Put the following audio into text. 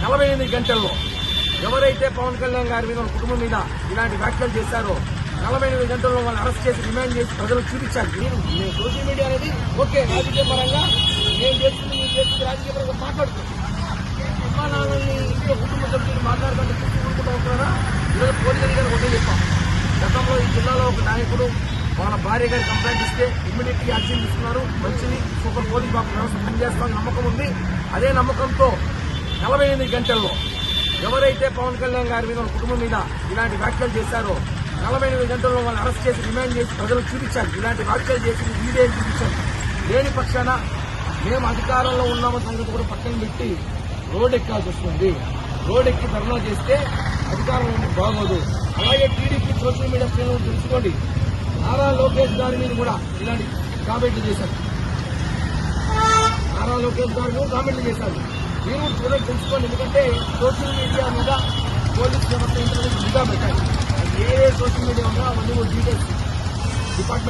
48 గంటల్లో ఎవరైతే పవన్ కళ్యాణ్ గారి మీద కుటుంబం మీద ఇలాంటి వ్యాఖ్యలు చేశారో 48 గంటల్లో వాళ్ళు అరెస్ట్ చేసి రిమాండ్ చేసి ప్రజలకు చూపించాలి. మీరు సోషల్ మీడియా అనేది ఓకే రాజకీయ పరంగా నేను చేస్తుంది మీరు చేస్తుంది రాజకీయ పరంగా మాట్లాడుతున్నాను. అమ్మా నాన్నల్ని ఇంట్లో కుటుంబ సభ్యులు మాట్లాడుతుంటే చూసి ఊరుకుంటూ ఉంటున్నారా? ఈరోజు పోలీసులు గారు ఒకటే చెప్పాం. గతంలో ఈ జిల్లాలో ఒక నాయకుడు వాళ్ళ భార్య గారి కంప్లైంట్ ఇస్తే ఇమ్మీడియట్లీ యాక్షన్ తీసుకున్నారు. మంచిది, సూపర్ పోలీస్ బాబు వ్యవస్థ పనిచేస్తామని నమ్మకం ఉంది. అదే నమ్మకంతో 48 గంటల్లో ఎవరైతే పవన్ కళ్యాణ్ గారి మీద కుటుంబం మీద ఇలాంటి వ్యాఖ్యలు చేశారో 48 గంటల్లో వాళ్ళు అరెస్ట్ చేసి రిమాండ్ చేసి ప్రజలకు చూపించాలి. ఇలాంటి వ్యాఖ్యలు చేసి వీడియో చూపించాలి. లేని పక్షాన మేము అధికారంలో ఉన్నామన్న సంగతి కూడా పక్కన పెట్టి రోడ్ ఎక్కాల్సి వస్తుంది. రోడ్ ఎక్కి ధర్నా చేస్తే అధికారంలో బాగోదు. అలాగే టీడీపీ సోషల్ మీడియా శ్రేణులు తెలుసుకోండి, నారా లోకేష్ గారి మీద కూడా ఇలాంటి కామెంట్లు చేశారు. నారా లోకేష్ గారు కామెంట్లు చేశారు. మీరు కూడా చూడండి, తెలుసుకోండి. ఎందుకంటే సోషల్ మీడియా మీద పోలీస్ వ్యవస్థ నిఘా పెట్టాలి. ఏ సోషల్ మీడియా ఉందో అవన్నీ డీటెయిల్స్ డిపార్ట్మెంట్